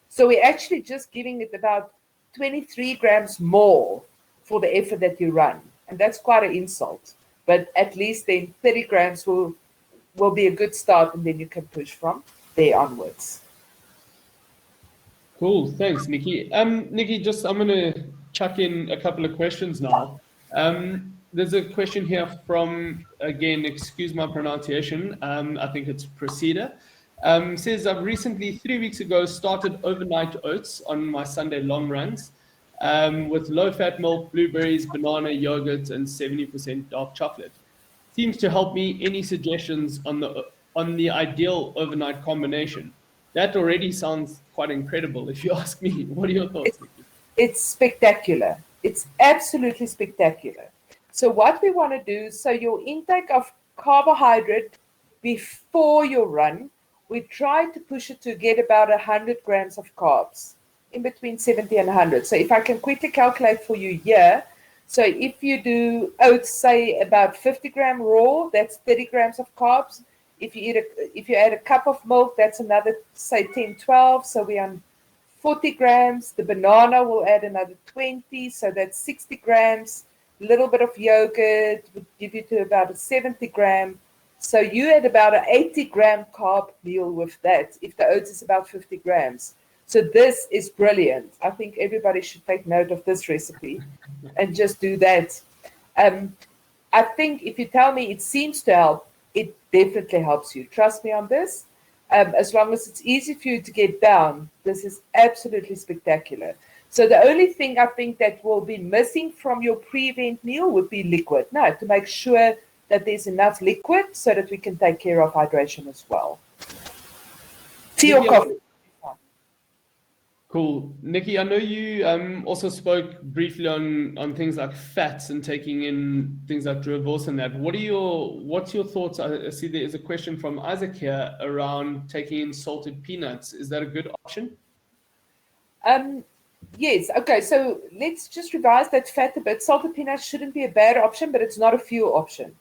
So we're actually just giving it about 23 grams more for the effort that you run. And that's quite an insult. But at least then 30 grams will be a good start, and then you can push from there onwards. Cool. Thanks, Nicki. Nicki, I'm going to chuck in a couple of questions now. There's a question here from, again, excuse my pronunciation, I think it's Proceda. Says, I've recently, 3 weeks ago, started overnight oats on my Sunday long runs with low-fat milk, blueberries, banana, yogurt, and 70% dark chocolate. Seems to help me. Any suggestions on the ideal overnight combination? That already sounds quite incredible, if you ask me. What are your thoughts, Nicki? It's spectacular. It's absolutely spectacular. So what we want to do, so your intake of carbohydrate before your run, we try to push it to get about 100 grams of carbs, in between 70 and 100. So if I can quickly calculate for you here, so if you do oats, say about 50 gram raw, that's 30 grams of carbs. If you add a cup of milk, that's another, say 10, 12. So we're on 40 grams. The banana will add another 20. So that's 60 grams. A little bit of yogurt would give you to about a 70 gram. So you had about an 80 gram carb meal with that, if the oats is about 50 grams. So this is brilliant. I think everybody should take note of this recipe and just do that. I think if you tell me it seems to help, it definitely helps you. Trust me on this. As long as it's easy for you to get down, this is absolutely spectacular. So the only thing I think that will be missing from your pre-event meal would be liquid. No, to make sure that there's enough liquid so that we can take care of hydration as well. Tea or coffee? Cool. Nicki, I know you also spoke briefly on things like fats and taking in things like drivos and that. What's your thoughts? I see there is a question from Isaac here around taking in salted peanuts. Is that a good option? Yes. Okay. So let's just revise that fat a bit. Salted peanuts shouldn't be a bad option, but it's not a fuel option.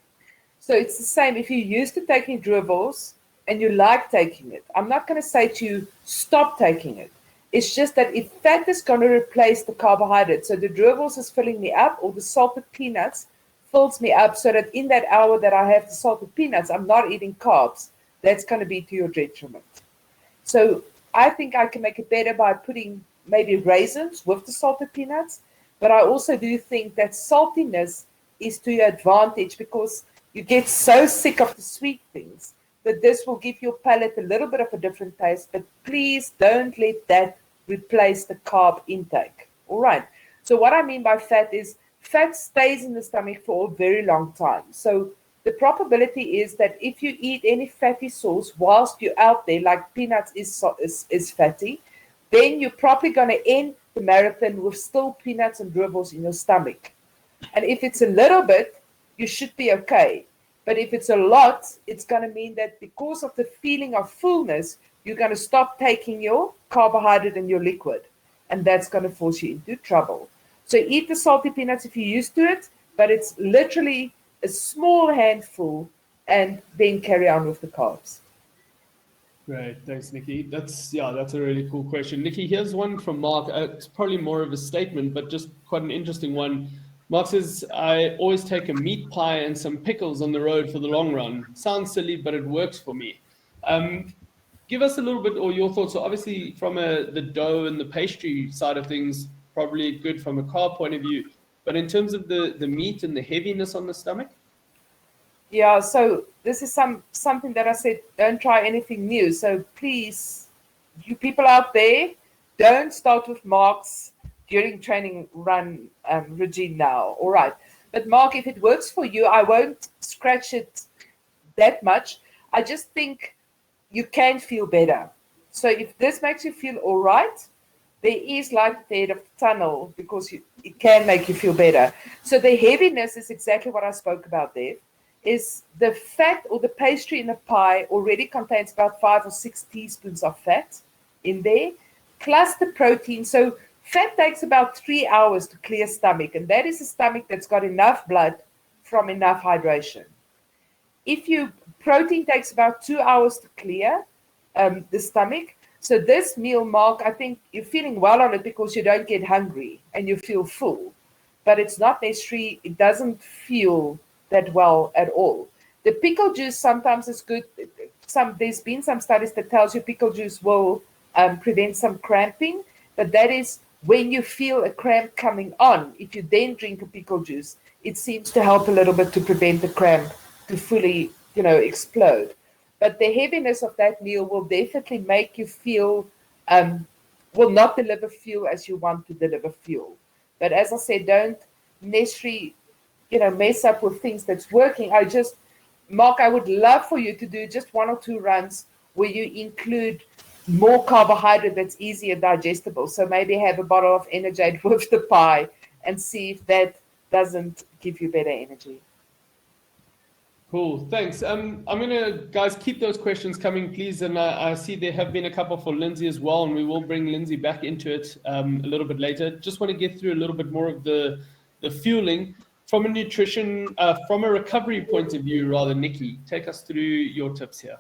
So it's the same. If you're used to taking drivos and you like taking it, I'm not going to say to you, stop taking it. It's just that if fat is going to replace the carbohydrate, so the drivels is filling me up, or the salted peanuts fills me up, so that in that hour that I have the salted peanuts, I'm not eating carbs, that's going to be to your detriment. So I think I can make it better by putting maybe raisins with the salted peanuts, but I also do think that saltiness is to your advantage, because you get so sick of the sweet things that this will give your palate a little bit of a different taste, but please don't let that replace the carb intake. All right. So what I mean by fat is fat stays in the stomach for a very long time. So the probability is that if you eat any fatty sauce whilst you're out there, like peanuts is fatty, then you're probably going to end the marathon with still peanuts and dribbles in your stomach. And if it's a little bit, you should be okay. But if it's a lot, it's going to mean that because of the feeling of fullness, you're going to stop taking your carbohydrate and your liquid. And that's going to force you into trouble. So eat the salty peanuts if you're used to it, but it's literally a small handful and then carry on with the carbs. Great, thanks, Nicki. That's a really cool question. Nicki, here's one from Mark. It's probably more of a statement, but just quite an interesting one. Mark says, I always take a meat pie and some pickles on the road for the long run. Sounds silly, but it works for me. Give us a little bit, or your thoughts. So obviously from the dough and the pastry side of things, probably good from a carb point of view. But in terms of the meat and the heaviness on the stomach? Yeah, so this is something that I said, don't try anything new. So please, you people out there, don't start with Mark's during training run regime now. All right. But Mark, if it works for you, I won't scratch it that much. I just think you can feel better. So if this makes you feel all right, there is light at the end of the tunnel because it can make you feel better. So the heaviness is exactly what I spoke about there. Is the fat or the pastry in a pie already contains about 5 or 6 teaspoons of fat in there, plus the protein. So fat takes about 3 hours to clear stomach, and that is a stomach that's got enough blood from enough hydration. Protein takes about 2 hours to clear the stomach. So this meal, Mark, I think you're feeling well on it because you don't get hungry and you feel full, but it's not necessarily, it doesn't feel that well at all. The pickle juice sometimes is good. There's been some studies that tells you pickle juice will prevent some cramping, but that is when you feel a cramp coming on. If you then drink a pickle juice, it seems to help a little bit to prevent the cramp to fully, explode. But the heaviness of that meal will definitely make you feel, will not deliver fuel as you want to deliver fuel. But as I said, don't necessarily mess up with things that's working. Mark, I would love for you to do just 1 or 2 runs where you include more carbohydrate that's easier digestible. So maybe have a bottle of Energade with the pie and see if that doesn't give you better energy. Cool, thanks. I'm gonna, guys, keep those questions coming, please. And I see there have been a couple for Lindsey as well, and we will bring Lindsey back into it a little bit later. Just want to get through a little bit more of the fueling. From a nutrition, from a recovery point of view, rather, Nicki, take us through your tips here.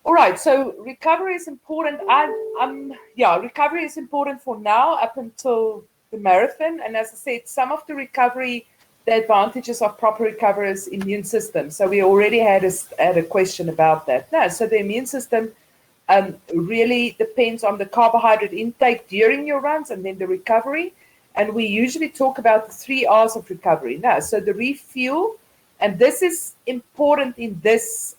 All right, so recovery is important. Recovery is important for now up until the marathon. And as I said, some of the recovery, the advantages of proper recovery is immune system. So we already had a question about that. No, so the immune system really depends on the carbohydrate intake during your runs and then the recovery. And we usually talk about the 3 R's of recovery. Now, so the refuel, and this is important in this,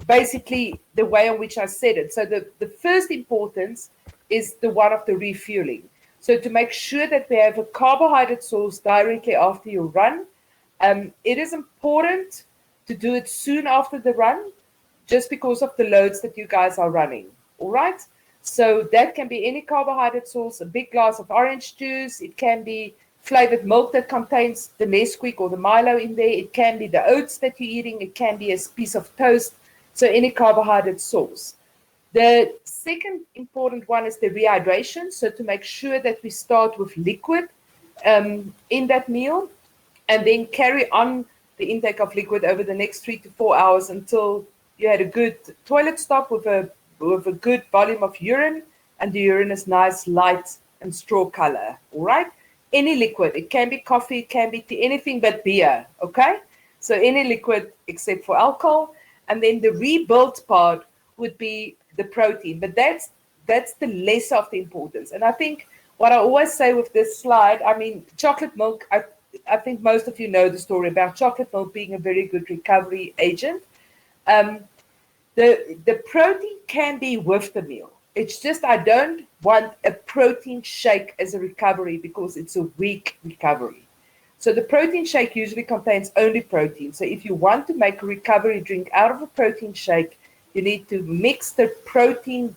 basically the way in which I said it. So the first importance is the one of the refueling. So to make sure that we have a carbohydrate source directly after your run, it is important to do it soon after the run, just because of the loads that you guys are running. All right. So that can be any carbohydrate source, a big glass of orange juice. It can be flavored milk that contains the Nesquik or the Milo in there. It can be the oats that you're eating. It can be a piece of toast. So any carbohydrate source. The second important one is the rehydration. So to make sure that we start with liquid in that meal and then carry on the intake of liquid over the next 3 to 4 hours until you had a good toilet stop with a good volume of urine, and the urine is nice, light, and straw color. All right? Any liquid. It can be coffee, it can be tea, anything but beer. Okay? So any liquid except for alcohol. And then the rebuild part would be the protein. But that's the lesser of the importance. And I think what I always say with this slide, chocolate milk, I think most of you know the story about chocolate milk being a very good recovery agent. The protein can be with the meal. It's just I don't want a protein shake as a recovery because it's a weak recovery. So the protein shake usually contains only protein. So if you want to make a recovery drink out of a protein shake, you need to mix the protein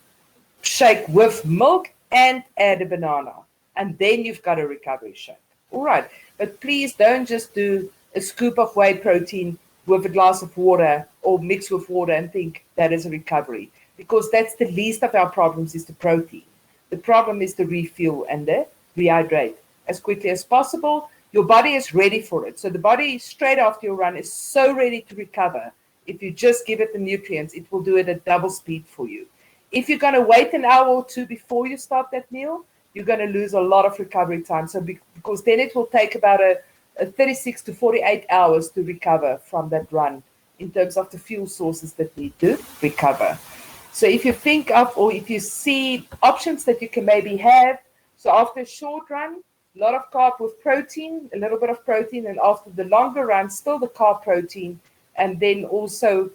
shake with milk and add a banana. And then you've got a recovery shake. All right. But please don't just do a scoop of whey protein with a glass of water or mix with water and think that is a recovery, because that's the least of our problems is the protein. The problem is the refuel and the rehydrate as quickly as possible. Your body is ready for it. So the body straight after your run is so ready to recover. If you just give it the nutrients, it will do it at double speed for you. If you're going to wait an hour or two before you start that meal, you're going to lose a lot of recovery time. So because then it will take about a 36 to 48 hours to recover from that run in terms of the fuel sources that need to recover. So if you think of, or if you see options that you can maybe have, so after a short run, a lot of carb with protein, a little bit of protein, and after the longer run, still the carb protein, and then also,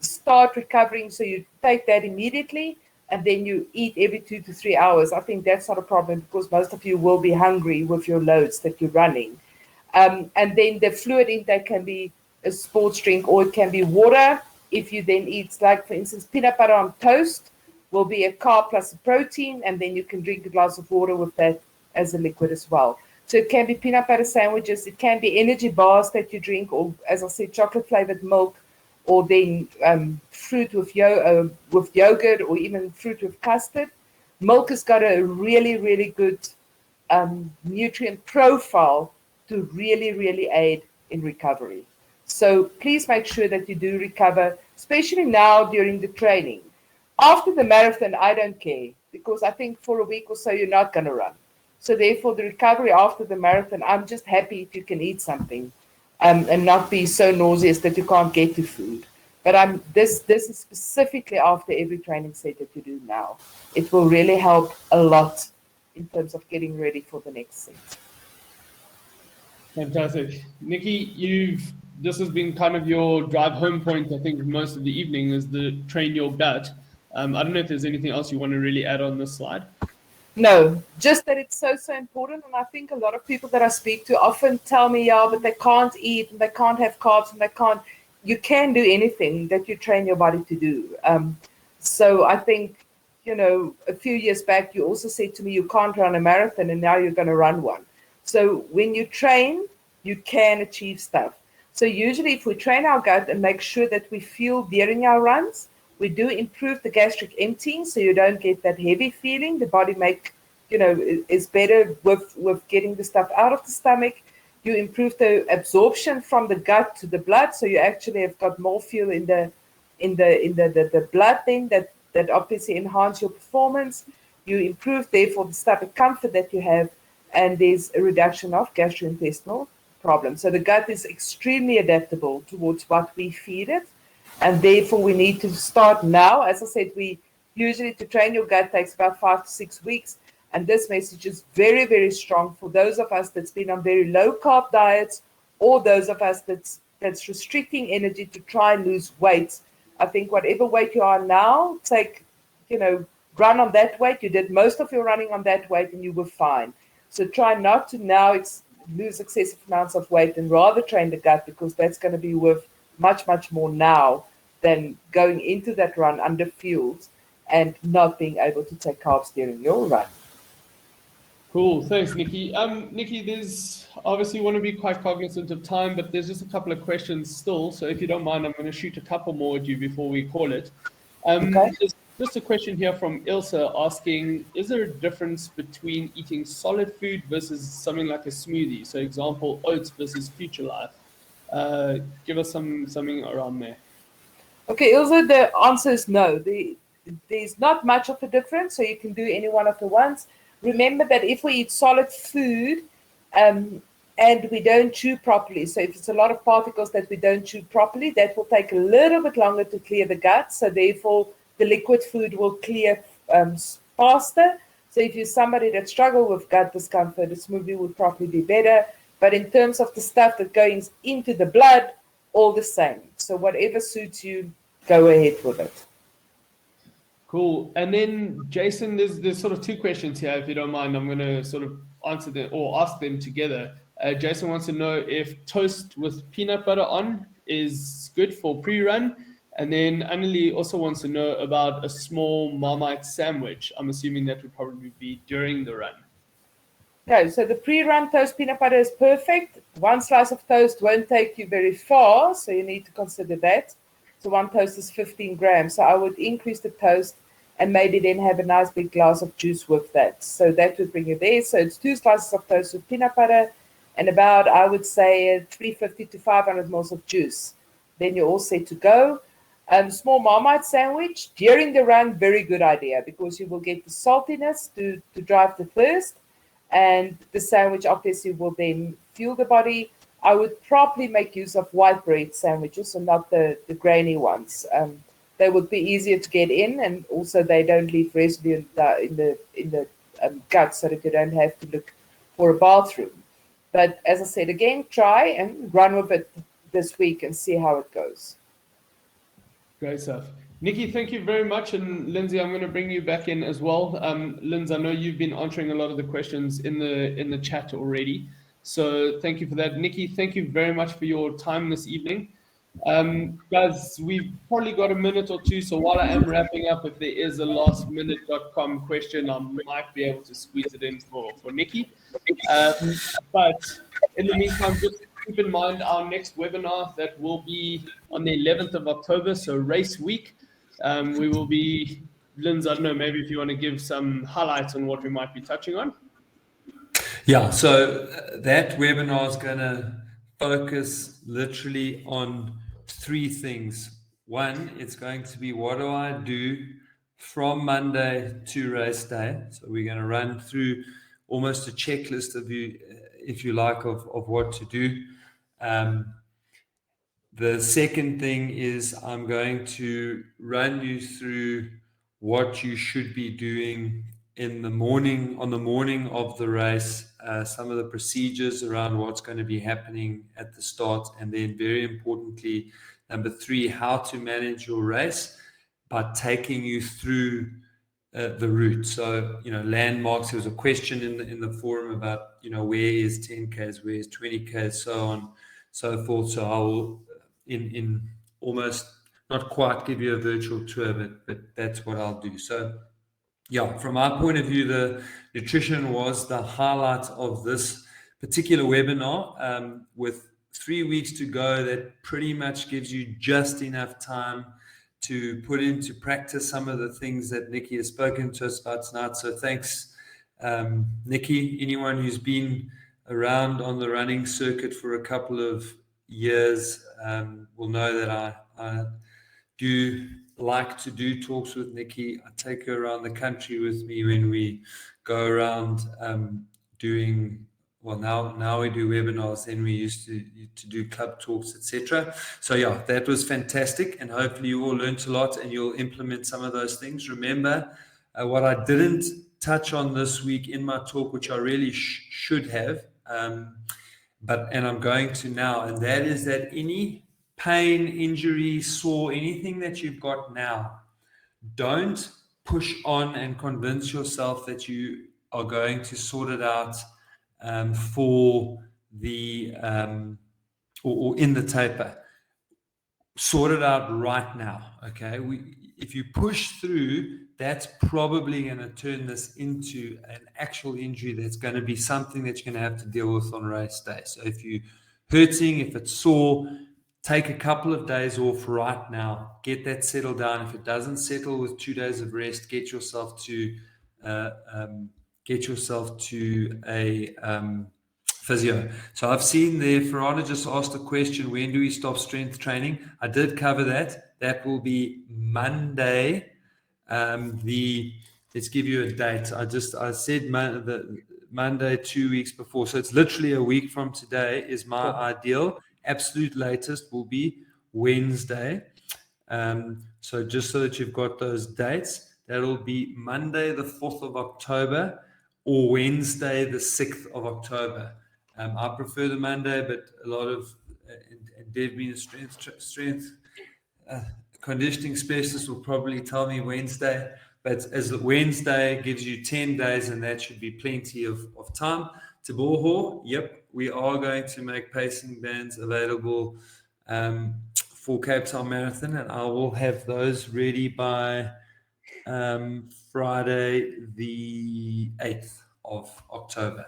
start recovering. So you take that immediately, and then you eat every 2 to 3 hours. I think that's not a problem because most of you will be hungry with your loads that you're running. And then the fluid intake can be a sports drink or it can be water. If you then eat, like for instance, peanut butter on toast will be a carb plus a protein, and then you can drink a glass of water with that as a liquid as well. So it can be peanut butter sandwiches, it can be energy bars that you drink, or as I said, chocolate flavored milk, or then fruit with yogurt, or even fruit with custard. Milk has got a really, really good nutrient profile to really, really aid in recovery. So please make sure that you do recover, especially now during the training. After the marathon, I don't care, because I think for a week or so you're not going to run. So therefore, the recovery after the marathon, I'm just happy if you can eat something and not be so nauseous that you can't get to food. But this is specifically after every training set that you do now. It will really help a lot in terms of getting ready for the next set. Fantastic. Nicki, this has been kind of your drive home point, I think, most of the evening, is the train your gut. I don't know if there's anything else you want to really add on this slide. No, just that it's so important. And I think a lot of people that I speak to often tell me, yeah, but they can't eat and they can't have carbs and they can't. You can do anything that you train your body to do. So I think, a few years back, you also said to me, you can't run a marathon, and now you're going to run one. So when you train, you can achieve stuff. So usually if we train our gut and make sure that we fuel during our runs, we do improve the gastric emptying, so you don't get that heavy feeling. The body is better with getting the stuff out of the stomach. You improve the absorption from the gut to the blood, so you actually have got more fuel in the blood then that obviously enhance your performance. You improve therefore the stomach comfort that you have, and there's a reduction of gastrointestinal problems. So the gut is extremely adaptable towards what we feed it. And therefore, we need to start now. As I said, we usually to train your gut takes about 5 to 6 weeks. And this message is very, very strong for those of us that's been on very low carb diets, or those of us that's restricting energy to try and lose weight. I think whatever weight you are now, run on that weight. You did most of your running on that weight and you were fine. So try not to now lose excessive amounts of weight, and rather train the gut, because that's going to be worth much, much more now than going into that run under fueled and not being able to take carbs during your run. Cool. Thanks, Nicki. Nicki, there's obviously want to be quite cognizant of time, but there's just a couple of questions still. So if you don't mind, I'm going to shoot a couple more at you before we call it. Okay. Just a question here from Ilse asking, is there a difference between eating solid food versus something like a smoothie? So example, oats versus Future Life. Give us something around there. Okay, Ilse, the answer is no. There's not much of a difference, so you can do any one of the ones. Remember that if we eat solid food and we don't chew properly, so if it's a lot of particles that we don't chew properly, that will take a little bit longer to clear the gut. So therefore, the liquid food will clear faster. So if you're somebody that struggles with gut discomfort, a smoothie would probably be better. But in terms of the stuff that goes into the blood, all the same. So whatever suits you, go ahead with it. Cool. And then Jason, there's sort of two questions here, if you don't mind. I'm going to sort of answer them or ask them together. Jason wants to know if toast with peanut butter on is good for pre-run. And then Annalie also wants to know about a small Marmite sandwich. I'm assuming that would probably be during the run. Okay, so the pre-run toast peanut butter is perfect. One slice of toast won't take you very far, so you need to consider that. So one toast is 15 grams. So I would increase the toast and maybe then have a nice big glass of juice with that. So that would bring you there. So it's 2 slices of toast with peanut butter and about, I would say, 350 to 500 ml of juice. Then you're all set to go. Small Marmite sandwich during the run, very good idea, because you will get the saltiness to drive the thirst, and the sandwich obviously will then fuel the body. I would probably make use of white bread sandwiches and not the grainy ones. They would be easier to get in, and also they don't leave residue in the gut, so that you don't have to look for a bathroom. But as I said, again, try and run with it this week and see how it goes. Great stuff. Nicki, thank you very much. And Lindsey, I'm going to bring you back in as well. Lindsey, I know you've been answering a lot of the questions in the chat already. So thank you for that. Nicki, thank you very much for your time this evening. Guys, we've probably got a minute or two. So while I am wrapping up, if there is a lastminute.com question, I might be able to squeeze it in for Nicki. But in the meantime, just keep in mind our next webinar that will be on the 11th of October, so race week. We will be, Linz, I don't know, maybe if you want to give some highlights on what we might be touching on. Yeah, so that webinar is going to focus literally on 3 things. One, it's going to be what do I do from Monday to race day. So we're going to run through almost a checklist of you, if you like, of what to do. The second thing is I'm going to run you through what you should be doing in the morning, on the morning of the race, some of the procedures around what's going to be happening at the start, and then very importantly, number 3, how to manage your race by taking you through the route. So, landmarks. There was a question in the forum about, where is 10Ks, where is 20Ks, so on, so forth. So I will, in almost not quite give you a virtual tour, but that's what I'll do. So, yeah, from our point of view, the nutrition was the highlight of this particular webinar. With 3 weeks to go, that pretty much gives you just enough time to put into practice some of the things that Nicki has spoken to us about tonight. So thanks, Nicki. Anyone who's been around on the running circuit for a couple of years will know that I do like to do talks with Nicki. I take her around the country with me when we go around doing, well, now we do webinars, then we used to do club talks, etc. So yeah, that was fantastic, and hopefully you all learned a lot and you'll implement some of those things. Remember, what I didn't touch on this week in my talk, which I really should have, and I'm going to now, and that is that any pain, injury, sore, anything that you've got now, don't push on and convince yourself that you are going to sort it out for the or in the taper. Sort it out right now. Okay, if you push through, that's probably going to turn this into an actual injury that's going to be something that you're going to have to deal with on race day. So if you're hurting, if it's sore, take a couple of days off right now. Get that settled down. If it doesn't settle with 2 days of rest, get yourself to a physio. So I've seen there, Farana just asked a question, when do we stop strength training? I did cover that. That will be Monday. Let's give you a date. I said Monday 2 weeks before. So it's literally a week from today is my ideal. Absolute latest will be Wednesday. So just so that you've got those dates, that'll be Monday the 4th of October or Wednesday the 6th of October. I prefer the Monday, but a lot of and Dev being a strength conditioning specialist will probably tell me Wednesday. But as the Wednesday gives you 10 days, and that should be plenty of time. To Bohor, yep, we are going to make pacing bands available for Cape Town Marathon, and I will have those ready by Friday, the 8th of October.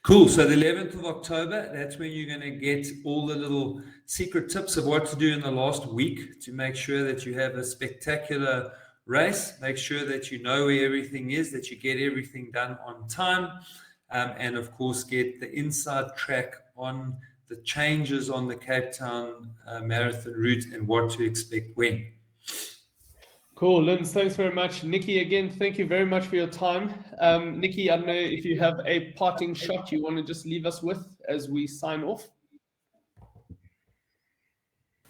Cool. So the 11th of October, that's when you're going to get all the little secret tips of what to do in the last week to make sure that you have a spectacular race. Make sure that you know where everything is, that you get everything done on time, and of course get the inside track on the changes on the Cape Town Marathon route and what to expect when. Cool, Linz, thanks very much. Nicki, again, thank you very much for your time. Nicki, I don't know if you have a parting shot you want to just leave us with as we sign off.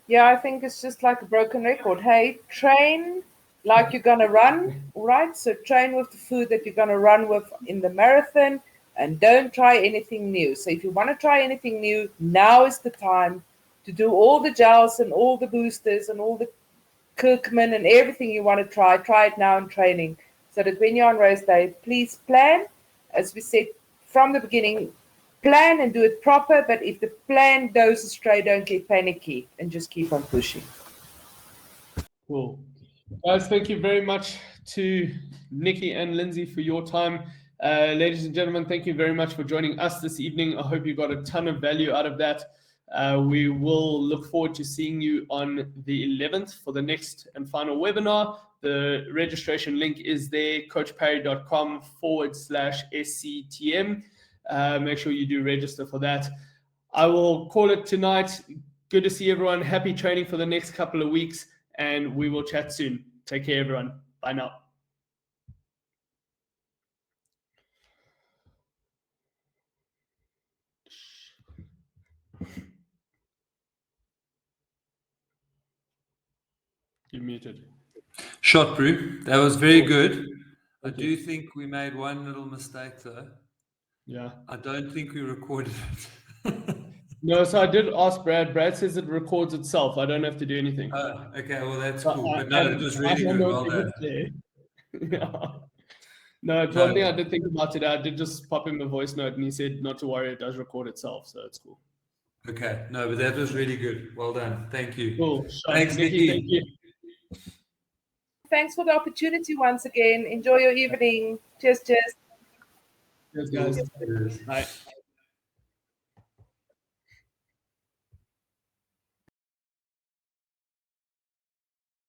Yeah, I think it's just like a broken record. Hey, train like you're going to run, right? So train with the food that you're going to run with in the marathon, and don't try anything new. So if you want to try anything new, now is the time to do all the gels and all the boosters and all the Kirkman and everything you want to try it now in training, so that when you're on race day, please plan, as we said from the beginning, plan and do it proper. But if the plan goes astray, don't get panicky and just keep on pushing. Cool. Guys, thank you very much to Nicki and Lindsey for your time. Ladies and gentlemen, thank you very much for joining us this evening. I hope you got a ton of value out of that. We will look forward to seeing you on the 11th for the next and final webinar. The registration link is there, coachparry.com/SCTM. Make sure you do register for that. I will call it tonight. Good to see everyone. Happy training for the next couple of weeks, and we will chat soon. Take care, everyone. Bye now. You're muted. Shot, Brew. That was very good. I do think we made one little mistake, though. Yeah. I don't think we recorded it. No, so I did ask Brad. Brad says it records itself. I don't have to do anything. Oh, okay. Well, that's cool. But no, it was really good. Well done. Yeah. No, it's one thing I did think about today. I did just pop him a voice note, and he said not to worry, it does record itself, so it's cool. Okay. No, but that was really good. Well done. Thank you. Cool. Thanks, Nicki. Nicki. Thank you. Thanks for the opportunity once again. Enjoy your evening. Cheers. Cheers, guys. Cheers. Bye.